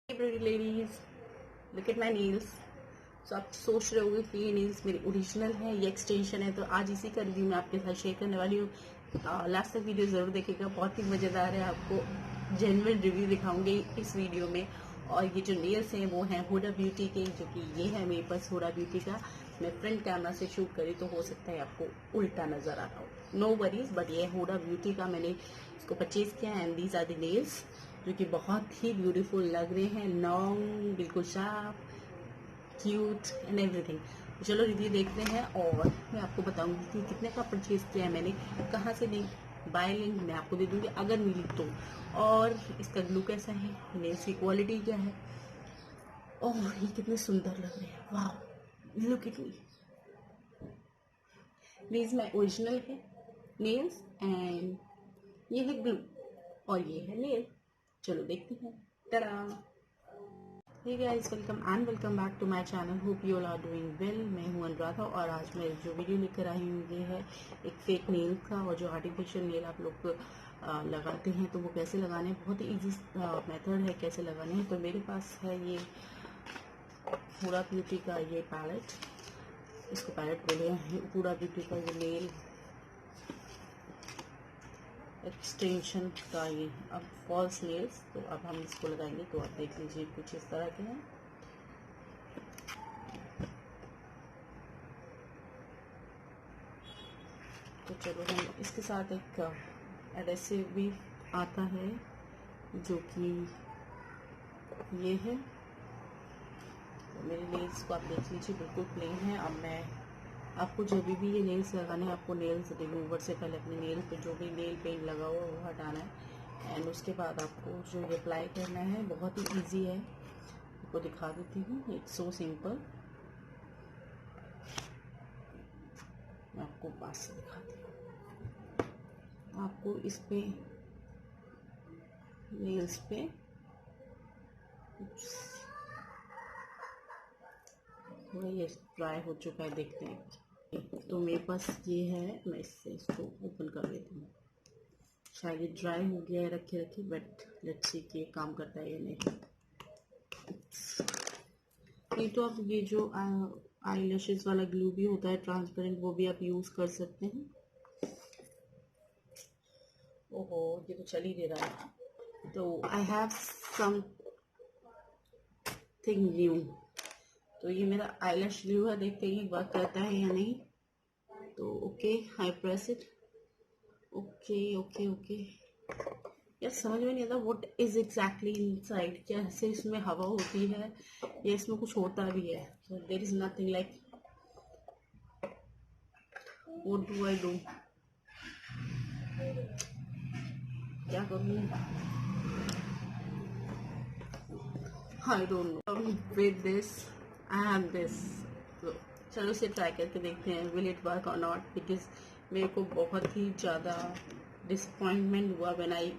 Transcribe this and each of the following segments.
Pretty ladies, look at my nails. तो आप सोच रहे होंगे कि ये नेल्स मेरे ओरिजिनल है, ये एक्सटेंशन है, तो आज इसी का रिव्यू मैं आपके साथ शेयर करने वाली हूँ। लास्ट तक वीडियो ज़रूर देखिएगा, बहुत ही मज़ेदार है। आपको जेन्युइन रिव्यू दिखाऊंगी इस वीडियो में। और ये जो नेल्स हैं वो हैं हुडा ब्यूटी के, जो कि ये है मेरे पास हुडा ब्यूटी का। मैं फ्रंट कैमरा से शूट करी तो हो सकता है आपको उल्टा नज़र आ रहा हो, नो वरीज, बट ये हुडा ब्यूटी का मैंने इसको परचेज़ किया। And these are the nails जो कि बहुत ही ब्यूटीफुल लग रहे हैं, लॉन्ग, बिल्कुल शार्प, क्यूट एंड एवरीथिंग। चलो रिव्यू देखते हैं और मैं आपको बताऊंगी कि कितने का परचेज किया है मैंने, कहाँ से लिंक, बाय लिंक मैं आपको दे दूंगी अगर मिली तो, और इसका ग्लू कैसा है, नेल्स की क्वालिटी क्या है, और ये कितने सुंदर लग रहे हैं। वाह, look at me, these my original है नेल्स एंड ये है ग्लू और ये है नेल। चलो देखते हैं। Tada! Hey guys, welcome back to my channel. Hope you all are doing well. मैं हूं अनुराधा और आज मैं जो वीडियो लेकर आई हूँ ये है एक फेक नेल का। और जो आर्टिफिशियल नेल आप लोग लगाते हैं तो वो कैसे लगाने हैं, बहुत ही ईजी मेथड है कैसे लगाने हैं। तो मेरे पास है ये हुडा ब्यूटी का ये पैलेट, इसको पैलेट बोले हैं, हुडा ब्यूटी का ये नेल एक्सटेंशन का ये अब फॉल्स नेल्स। तो अब हम इसको लगाएंगे तो आप देख लीजिए कुछ इस तरह के हैं। तो चलो हम इसके साथ एक एडेसिव भी आता है जो कि ये है। तो मेरे नेल्स को आप देख लीजिए बिल्कुल प्लेन है। अब मैं आपको जब भी ये नेल्स लगाने हैं, आपको नेल्स रिमूवर से पहले अपने नेल पे जो भी नेल पेंट लगा हुआ है वो हटाना है। एंड उसके बाद आपको जो ये अप्लाई करना है बहुत ही ईजी है, आपको दिखा देती हूँ। इट्स सो सिंपल, मैं आपको पास से दिखाती हूँ। आपको इस पे नेल्स पे थोड़ा ये ड्राई हो चुका है, देखते हैं। तो मेरे पास ये है, मैं इससे इसको ओपन कर लेती हूँ। शायद ये ड्राई हो गया है रखे रखे, बट लेट्स सी कि ये काम करता है या नहीं। नहीं तो आप ये जो आई लैशेज वाला ग्लू भी होता है ट्रांसपेरेंट, वो भी आप यूज़ कर सकते हैं। ओहो, ये तो चल ही दे रहा है। तो आई हैव समथिंग न्यू। तो ये मेरा आईलैश ग्लू है, देखते हैं वर्क करता है या नहीं। तो okay, I press it. Okay okay okay, यार समझ में नहीं आता व्हाट इज एग्जैक्टली इनसाइड, कैसे इसमें हवा होती है या इसमें कुछ होता भी है। So there is nothing like, what do I do, क्या करूँ, I don't know. With this I have this. तो चलो इसे ट्राई करके देखते हैं, विल इट वर्क और नॉट। बिकॉज मेरे को बहुत ही ज़्यादा डिसअपॉइंटमेंट हुआ when I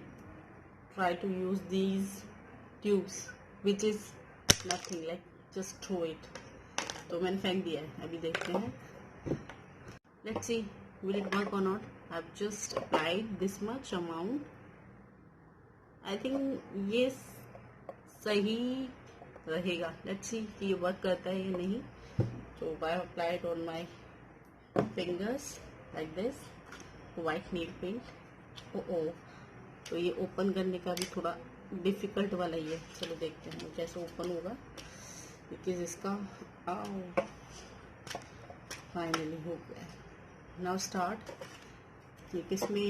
try to use these tubes which is nothing, like just throw it। तो मैंने फेंक दिया है, अभी देखते हैं। let's see will it work or not। I've just applied this much amount। I think ये सही रहेगा। let's see कि ये वर्क करता है या नहीं। तो I have applied on my fingers like this white nail paint। oh तो ये ओपन करने का भी थोड़ा डिफ़िकल्ट वाला ही है। चलो देखते हैं कैसे ओपन होगा, बिकॉज इसका फाइनली हो गया है। Now start. ये किसमें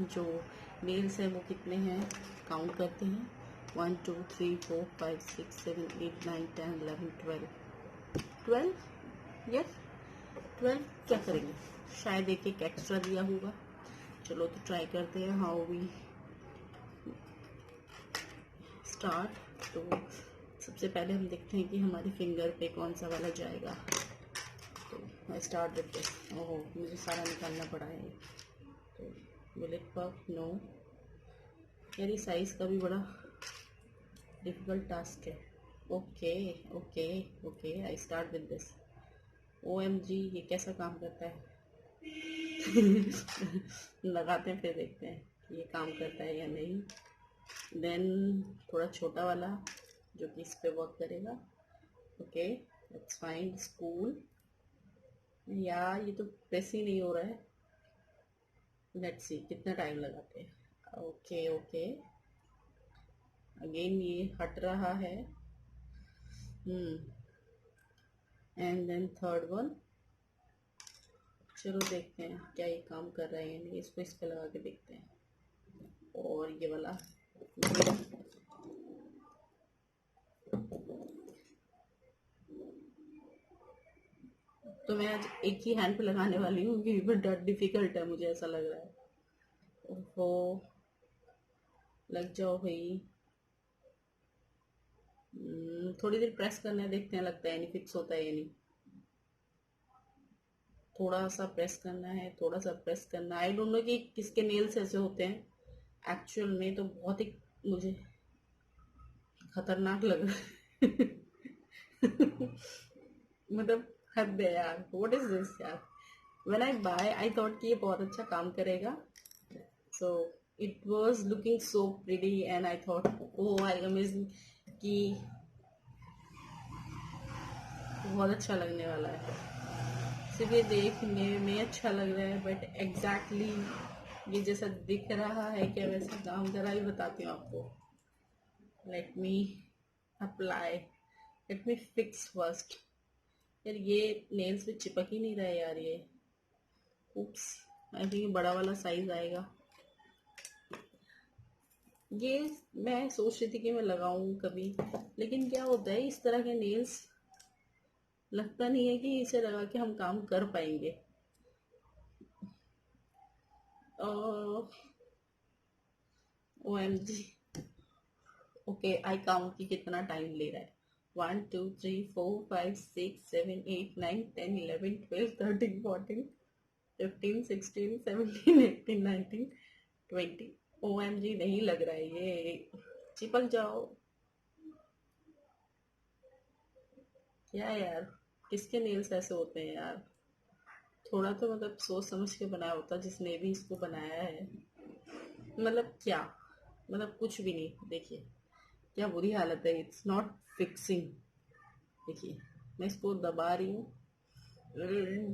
जो नेल्स हैं वो कितने हैं काउंट करते हैं। 1 2 3 4 5 6 7 8 9 10 11 12 यस 12। क्या करेंगे, शायद एक एक एक्स्ट्रा दिया होगा। चलो तो ट्राई करते हैं हाउ वी स्टार्ट। तो सबसे पहले हम देखते हैं कि हमारे फिंगर पे कौन सा वाला जाएगा। तो मैं स्टार्ट विद दिस। ओहो, मुझे सारा निकालना पड़ा है। तो विल इट वर्क, नो। यार ये साइज़ का भी बड़ा डिफिकल्ट टास्क है। Okay okay okay, I start with this. OMG, ये कैसा काम करता है। लगाते हैं फिर देखते हैं कि ये काम करता है या नहीं। देन थोड़ा छोटा वाला, जो कि इस पे वर्क करेगा। Okay, let's find school. यार ये तो प्रेस ही नहीं हो रहा है। लेट्स सी कितना टाइम लगाते हैं। ओके ओके, अगेन ये हट रहा है। And then third one. चलो देखते हैं क्या ये काम कर रहा है या नहीं। इसको इस पे लगा के देखते हैं। और ये वाला तो मैं आज एक ही हैंड पे लगाने वाली हूँ क्योंकि बड़ा डिफिकल्ट है, मुझे ऐसा लग रहा है। ओहो, लग जाओ भाई। थोड़ी देर प्रेस करने देखते हैं, लगता है नहीं फिक्स होता है या नहीं। थोड़ा सा प्रेस करना है, थोड़ा सा प्रेस करना। आई डोंट नो कि किसके नेल्स ऐसे होते हैं एक्चुअल में, तो बहुत ही मुझे खतरनाक लग रहा है। मतलब हद है यार, व्हाट इज दिस यार। When I buy I thought कि ये बहुत अच्छा काम करेगा। So it was looking so pretty and I thought oh I amazing कि बहुत अच्छा लगने वाला है। सिर्फ ये देखने में अच्छा लग रहा है, बट एग्जैक्टली ये जैसा दिख रहा है क्या वैसा काम करा ही बताती हूँ आपको। Let me apply, let me fix first. यार ये नेल्स पे चिपक ही नहीं रहा है यार ये। उप्स, आई थिंक बड़ा वाला साइज आएगा। ये मैं सोच रही थी कि मैं लगाऊं कभी, लेकिन क्या होता है इस तरह के नेल्स लगता नहीं है कि इसे लगा के हम काम कर पाएंगे। OMG। ओके, आई काउंट कि कितना टाइम ले रहा है। 1 2 3 4 5 6 7 8 9 10 11 12 13 14 15 16 17 18 19 20। OMG, नहीं लग रहा है ये। चिपक जाओ। क्या यार, किसके नेल्स ऐसे होते हैं यार। थोड़ा तो मतलब सोच समझ के बनाया होता जिसने भी इसको बनाया है। मतलब क्या, मतलब कुछ भी नहीं। देखिए क्या बुरी हालत है। It's not fixing. देखिए मैं इसको दबा रही हूँ,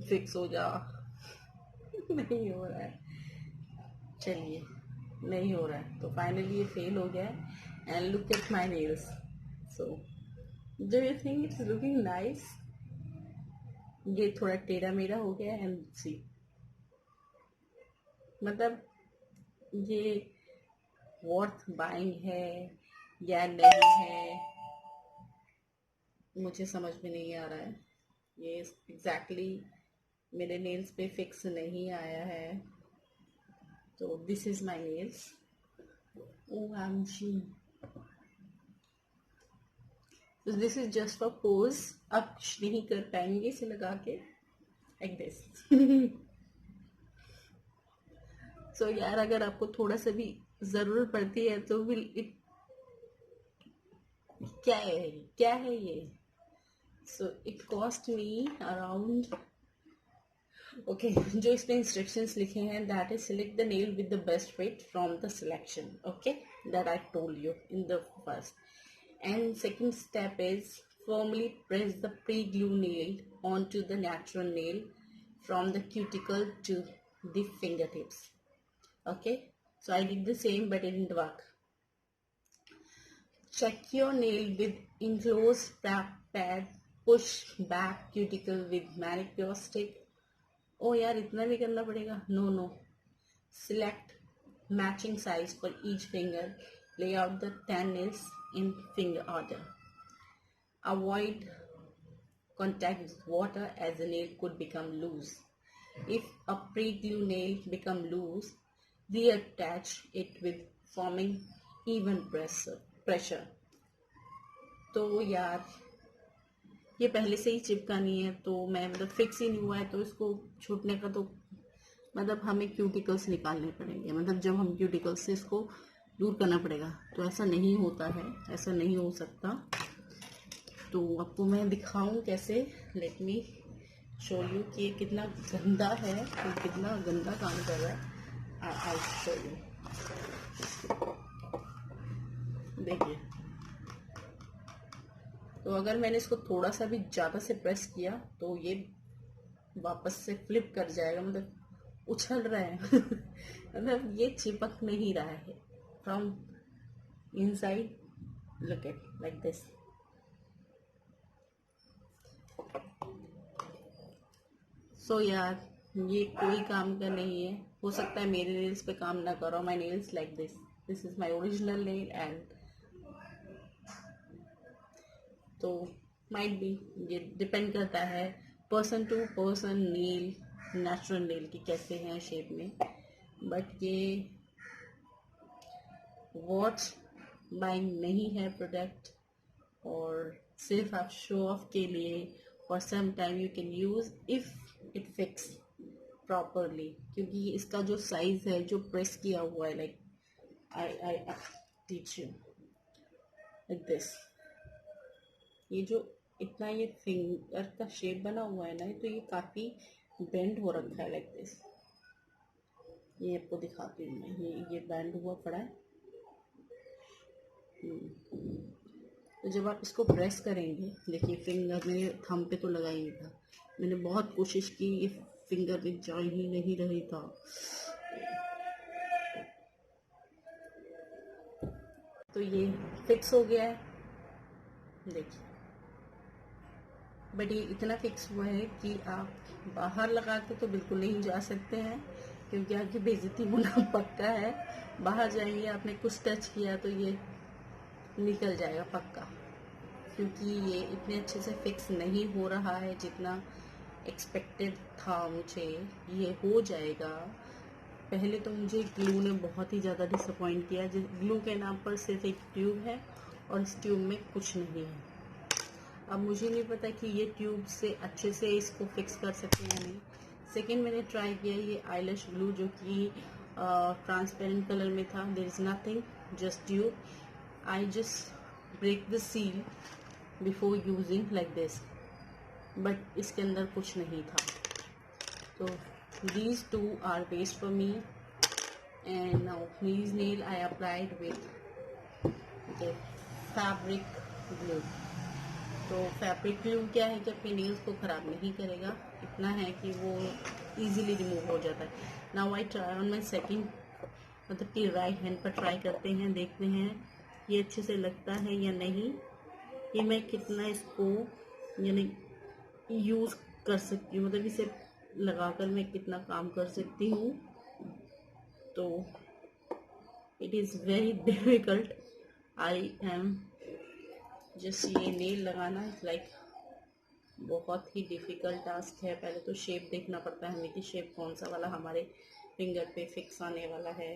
फिक्स हो जा। नहीं हो रहा है। चलिए, नहीं हो रहा है तो फाइनली ये फेल हो गया है। And look at my nails. So do you think it's looking nice? ये थोड़ा टेढ़ा मेढ़ा हो गया है। एंड सी, मतलब ये वर्थ बाइंग है या नहीं है, मुझे समझ में नहीं आ रहा है। ये एग्जैक्टली मेरे नेल्स पे फिक्स नहीं आया है। तो this is my nails. OMG, this is just for pose. आप कुछ नहीं कर पाएंगे इसे लगा के लाइक दिस। सो यार अगर आपको थोड़ा सा भी जरूरत पड़ती है तो विल इट, क्या है ये। So it cost me around, okay, जो इसमें इंस्ट्रक्शंस लिखे हैं that is select the nail with the best fit from the selection. Okay, that I told you in the first. And second step is firmly press the pre-glue nail onto the natural nail from the cuticle to the fingertips. Okay, so I did the same but it didn't work. Check your nail with enclosed pad. Push back cuticle with manicure stick. Oh यार, इतना भी करना पड़ेगा? No. Select matching size for each finger. Lay out the 10 nails in finger order. Avoid contact with water as the nail could become loose. If a pre-glue nail become loose, reattach it with forming even pressure. तो यार ये पहले से ही चिपकानी है, तो मैं मतलब fix ही नहीं हुआ है, तो इसको छूटने का तो मतलब हमें क्यूटिकल्स निकालने पड़ेंगे। मतलब जब हम क्यूटिकल्स से इसको दूर करना पड़ेगा, तो ऐसा नहीं होता है, ऐसा नहीं हो सकता। तो आपको मैं दिखाऊं कैसे। लेट मी शो यू कि ये कितना गंदा है, तो कितना गंदा काम कर रहा है। आई शो यू, देखिए तो अगर मैंने इसको थोड़ा सा भी ज़्यादा से प्रेस किया तो ये वापस से फ्लिप कर जाएगा, मतलब उछल रहा है मतलब ये चिपक नहीं रहा है from inside. Look at like this. So यार ये कोई काम का नहीं है। हो सकता है मेरे नेल्स पे काम ना करो। My nails like this, this is my original nail and तो माइट बी, ये डिपेंड करता है person to person nail, natural nail की कैसे हैं शेप में। बट ये वॉच बाइंग नहीं है प्रोडक्ट, और सिर्फ आप शो ऑफ के लिए और some time you can use if it fix properly, क्योंकि इसका जो साइज है जो प्रेस किया हुआ है, like I teach you like this. ये जो इतना ये फिंगर का शेप बना हुआ है ना, तो ये काफ़ी बेंड हो रखा है लाइक दिस। ये आपको दिखाती हूँ मैं, ये बैंड हुआ पड़ा है। तो जब आप इसको प्रेस करेंगे, देखिए फिंगर मेरे थंब पे तो लगा ही नहीं था, मैंने बहुत कोशिश की, ये फिंगर में जा ही नहीं रही था। तो ये फिक्स हो गया है देखिए। बट ये इतना फिक्स हुआ है कि आप बाहर लगा के तो बिल्कुल नहीं जा सकते हैं, क्योंकि आपकी बेइज्जती होना पक्का है। बाहर जाएंगे, आपने कुछ टच किया तो ये निकल जाएगा पक्का, क्योंकि ये इतने अच्छे से फिक्स नहीं हो रहा है जितना एक्सपेक्टेड था मुझे ये हो जाएगा। पहले तो मुझे ग्लू ने बहुत ही ज़्यादा डिसअपॉइंट किया। जिस ग्लू के नाम पर सिर्फ एक ट्यूब है और इस ट्यूब में कुछ नहीं है। अब मुझे नहीं पता कि ये ट्यूब से अच्छे से इसको फिक्स कर सकते हैं या नहीं। सेकेंड मैंने ट्राई किया ये आईलैश ग्लू, जो कि ट्रांसपेरेंट कलर में था। There is nothing, just tube. I just break the seal before using like this, but इसके अंदर कुछ नहीं था। तो these two are best for me, and now these nail I applied with the fabric glue। तो fabric glue क्या है कि अपने नेल्स को ख़राब नहीं करेगा, इतना है कि वो इजीली रिमूव हो जाता है। Now I try on my second, मतलब कि राइट हैंड पर ट्राई करते हैं, देखते हैं ये अच्छे से लगता है या नहीं, कि मैं कितना इसको यानी यूज़ कर सकती हूँ, मतलब इसे लगाकर मैं कितना काम कर सकती हूँ। तो it is very difficult. I am just, ये नेल लगाना लाइक बहुत ही डिफ़िकल्ट टास्क है। पहले तो शेप देखना पड़ता है हमें कि शेप कौन सा वाला हमारे फिंगर पे फिक्स आने वाला है।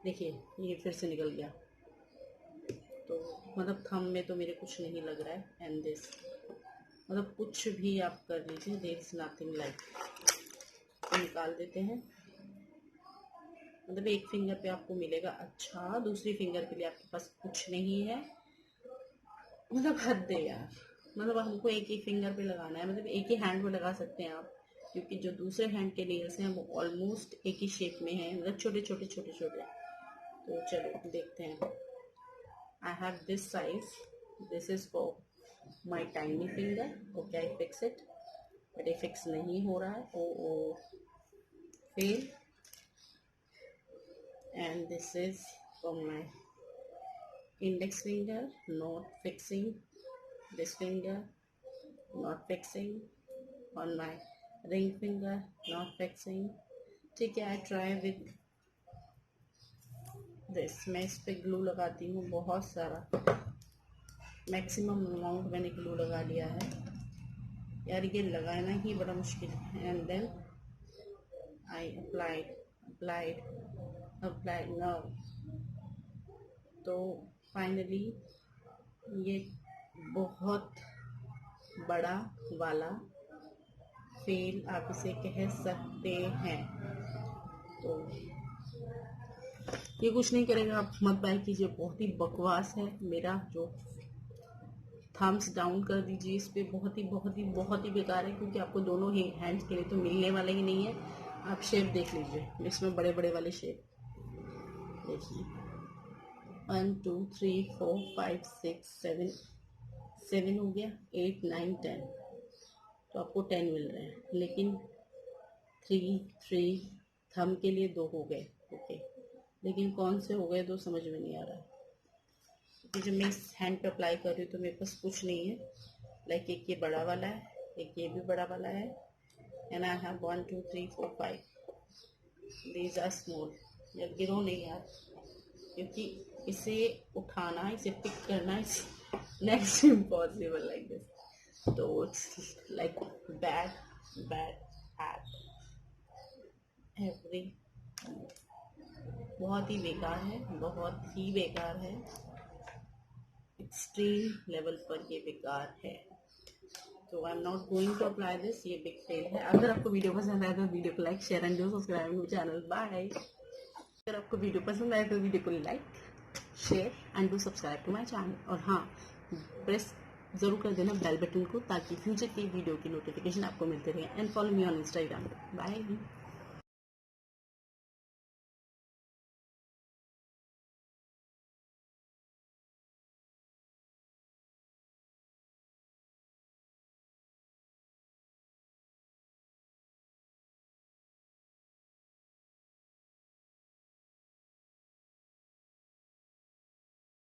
देखिए ये फिर से निकल गया, तो मतलब थंब में तो मेरे कुछ नहीं लग रहा है। एंड दिस, मतलब कुछ भी आप कर लीजिए, देयर इज नथिंग लाइक। निकाल देते हैं, मतलब एक फिंगर पे आपको मिलेगा अच्छा, दूसरी फिंगर के लिए आपके पास कुछ नहीं है। मतलब हद है यार, मतलब हमको एक ही फिंगर पे लगाना है, मतलब एक ही हैंड पे लगा सकते हैं आप, क्योंकि जो दूसरे हैंड के नेल्स हैं वो ऑलमोस्ट एक ही शेप में है, मतलब छोटे छोटे छोटे छोटे। तो चलो देखते हैं। आई have this size, this is for my tiny finger. Okay I fix it, but ये फिक्स नहीं हो रहा है। ओ fail. And this is for my index finger, not fixing. This finger not fixing. On my ring finger not fixing. ठीक है, I try with this। मैं इस पे ग्लू लगाती हूँ बहुत सारा, मैक्सिमम अमाउंट मैंने ग्लू लगा लिया है यार, ये लगाना ही बड़ा मुश्किल है। And then I applied now. तो फाइनली ये बहुत बड़ा वाला फेल आप इसे कह सकते हैं। तो ये कुछ नहीं करेगा, आप मत बाय कीजिए, बहुत ही बकवास है। मेरा जो थम्स डाउन कर दीजिए इस पर, बहुत ही बेकार है, क्योंकि आपको दोनों ही हैंड्स के लिए तो मिलने वाला ही नहीं है। आप शेप देख लीजिए, इसमें बड़े बड़े वाले शेप देखिए, 1 2 3 4 5 6 7 7 हो गया, 8 9 10, तो आपको 10 मिल रहे हैं, लेकिन 3 थंब के लिए 2 हो गए। ओके, लेकिन कौन से हो गए 2 समझ में नहीं आ रहा। क्योंकि जब मैं इस हैंड पे अप्लाई कर रही हूँ तो मेरे पास कुछ नहीं है। लाइक एक ये बड़ा वाला है, एक ये भी बड़ा वाला है, and I have 1 2 3 4 5, these are small. यार गिरो नहीं यार, क्योंकि इसे उठाना, इसे पिक करना इस नेक्स्ट इम्पॉसिबल लाइक दिस। तो it's like bad at every, बहुत ही बेकार है, बहुत ही बेकार है, एक्सट्रीम लेवल पर ये बेकार है। तो I am not going to apply this, ये बिग फेल है। अगर आपको वीडियो पसंद आए तो वीडियो को like share and do subscribe to channel. Bye. अगर आपको वीडियो पसंद आए तो वीडियो को like share and do subscribe to my channel. और हाँ, प्रेस जरूर कर देना बेल बटन को, ताकि फ्यूचर की वीडियो की नोटिफिकेशन आपको मिलते रहे। And follow me on Instagram. Bye.